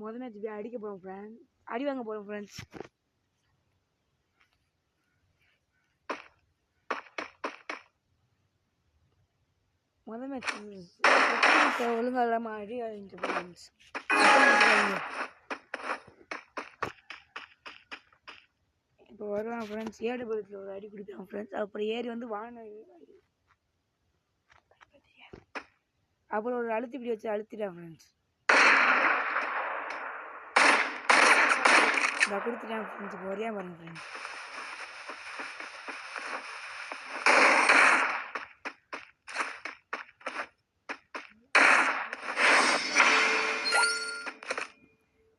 மொதல் மேட்ச் போய் அடிக்க போகிறோம் ஃப்ரெண்ட்ஸ், அடி வாங்க போகிறோம் ஃப்ரெண்ட்ஸ். மொதல் மேட்ச் ஒழுங்காக இல்லாமல் அடி வாங்கிட்டு ஃப்ரெண்ட்ஸ். இப்போ வருவான் ஃப்ரெண்ட்ஸ், ஏடுபுரத்தில் ஒரு அடி கொடுக்குறான் ஃப்ரெண்ட்ஸ். அப்புறம் ஏறி வந்து அப்புறம் ஒரு அழுத்தி இப்படி வச்சு அழுத்திட்டான் ஃப்ரெண்ட்ஸ். நான் கொடுத்துட்டேன் ஃப்ரெண்ட்ஸ். இப்போ வரையா பாருங்க ஃப்ரெண்ட்ஸ்.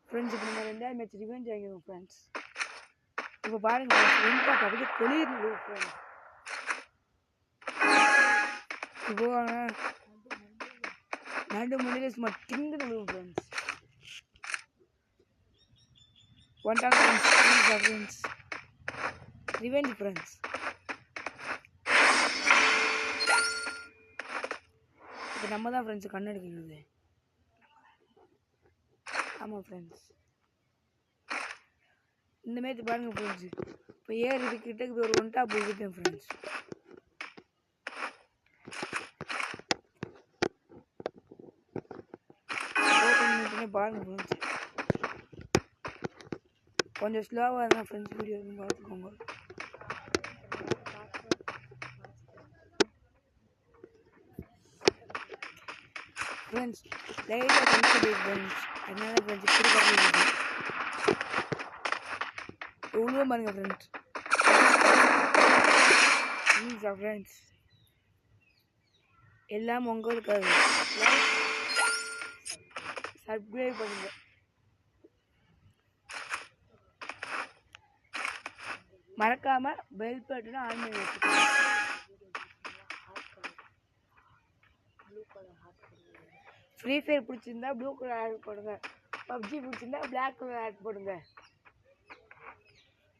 ஃப்ரெண்ட்ஸ் இப்போ நம்ம 2வது மேட்ச் ரிவெஞ்ச் ஆகிடுவோம் ஃப்ரெண்ட்ஸ். இப்போ பாருங்க ஃப்ரெண்ட்ஸ், அப்படியே கொளிர்ந்து ஃப்ரெண்ட்ஸ். இப்போ நடு மணிலே சும்மா திங்கு விடுவோம் friends. One time friends, revenge friends. இப்போ நம்ம தான் ஃப்ரெண்ட்ஸ் கண்ணெடுக்கிறது. ஆமாம் ஃப்ரெண்ட்ஸ், இந்த மேட்ச் பாருங்கள் ஃப்ரெண்ட்ஸ். இப்போ ஏர் கிட்டக்கு ஒரு 1 டாப் போய்கிட்டேன் ஃப்ரெண்ட்ஸ். பாருங்கள் ஃப்ரெண்ட்ஸ், கொஞ்சம் ஸ்லோவாக இருந்தால் ஃப்ரெண்ட்ஸ் வீடியோ பார்த்துக்கோங்க. ஃப்ரெண்ட்ஸ் லைட்டாக கொஞ்சம் ஃப்ரெண்ட்ஸ், அதனால ஃப்ரெண்ட்ஸ் இப்படி பார்த்து எவ்வளோ பாருங்க ஃப்ரெண்ட்ஸ். ஃப்ரெண்ட்ஸ் எல்லாம் உங்களுக்காக சப்ஸ்கிரைப் பண்ணுங்க. மறக்காம பெல் பட்டனை ஆன் பண்ணி வச்சுக்கோங்க. ஃப்ரீ ஃபயர் பிடிச்சிருந்தா ப்ளூ கலர் ஆட் பண்ணுங்க, பப்ஜி பிடிச்சிருந்தா பிளாக் கலர் ஆட் பண்ணுங்க.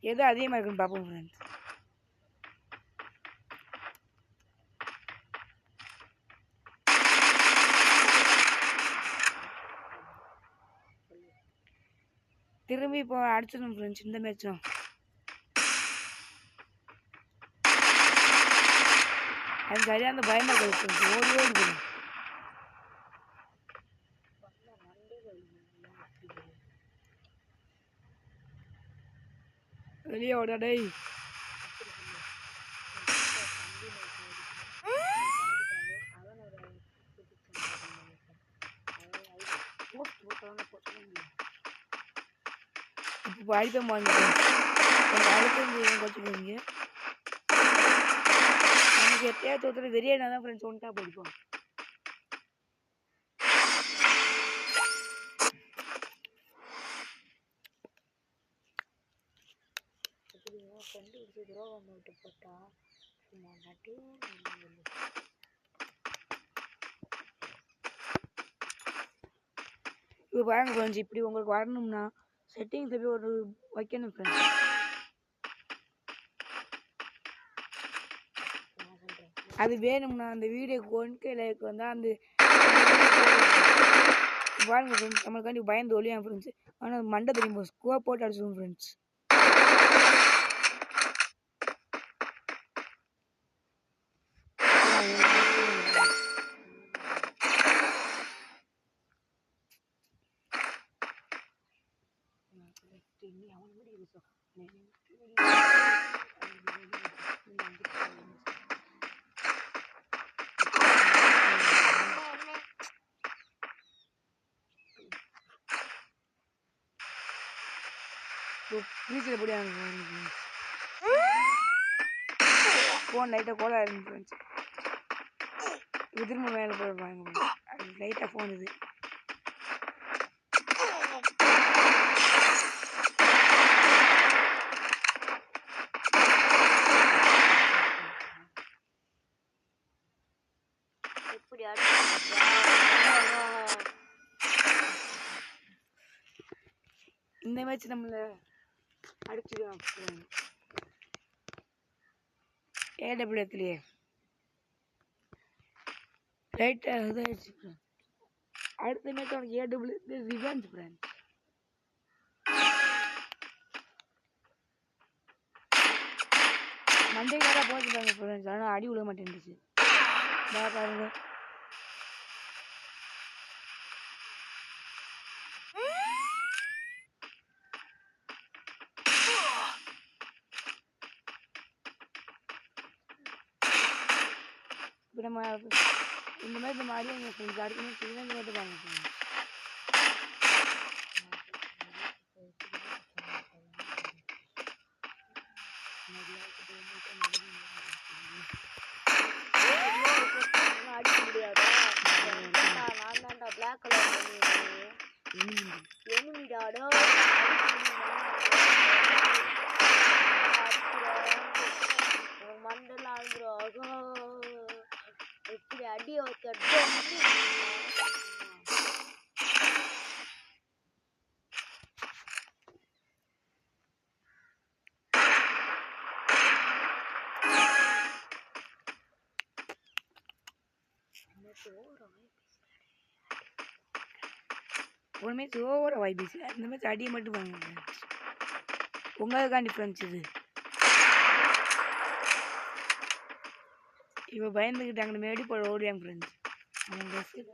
எது அதிகமாக இருக்குன்னு பார்ப்போம் ஃப்ரெண்ட்ஸ். திரும்பி இப்போ அடிச்சிடணும் ஃப்ரெண்ட்ஸ் இந்த மேட்சும். அது சரியாக அந்த பயமாக இருக்குது, ஓடி ஓடி வெளியே ஓடா டேய். இப்போ அடிப்பேன் வாங்க வச்சுக்கோங்க. நமக்கு எப்பயாச்சும் ஒருத்தர் வெறியா தான் ஃப்ரெண்ட்ஸ் 1 டாப் அடிப்போம். இப்போ பாருங்க ஃப்ரெண்ட்ஸ், இப்படி உங்களுக்கு வரணும்னா செட்டிங்ஸ் போய் ஒரு வைக்கணும் ஃப்ரெண்ட்ஸ். அது வேணும்னா அந்த வீடியோக்கு 1K லைக் வந்தால் அந்த பாருங்க ஃப்ரெண்ட்ஸ், நம்மளுக்காண்டி பயந்து ஒழியான் ஃப்ரெண்ட்ஸ். ஆனால் மண்டை தெரியும் ஸ்கோர் போட்டு அடிச்சிடுவோம் ஃப்ரெண்ட்ஸ். ஃப்ரீஸில் எப்படி ஃபோன் லைட்டாக கோலாக இருந்து ஃப்ரெண்ட்ஸ். இது திரும்ப மேலே போயிருப்பாங்க லைட்டாக ஃபோன் இது. இந்த மேட்ச் நம்மளை அடிச்சுடுவான் ஏடபிள்யூஎத்துலேயே ரைட்டாக இதாகிடுச்சு. அடுத்த மேட்ச் அவனுக்கு ஏடபிள்யூ ரிவெஞ்ச் ஃப்ரெண்ட்ஸ். மண்டைக்காக போச்சுட்டாங்க ஃப்ரெண்ட்ஸ். ஆனால் அடி விழ மாட்டேன்டுச்சு. பாருங்க இப்போ நம்ம இந்த மாதிரி நம்ம அடிங்க ஃப்ரெண்ட்ஸ். அடுத்த மேட்ச் இந்த மட்டும் பாருங்க ஃப்ரெண்ட்ஸ். அடிக்க முடியாதா? நான் தான்டா பிளாக் கலர் எனிமிடாடோ மண்டல ஆகுறோம். எப்படி அடிய வைக்க ஒரு மேட்ச் ஓவர வாய்ப்பு. இந்த மேட்ச் அடியை மட்டும் வாங்க உங்களுக்காண்டி ஃப்ரெண்ட்ஸ். இது இப்போ பயந்துக்கிட்டாங்க மேடி போட ஓடியாங்க ஃப்ரெண்ட்ஸ். அவங்க ட்ரெஸ்ஸு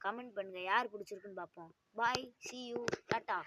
கமெண்ட் பண்ணுங்க யார் பிடிச்சிருக்குன்னு பார்ப்போம். பாய், see you, டாட்டா.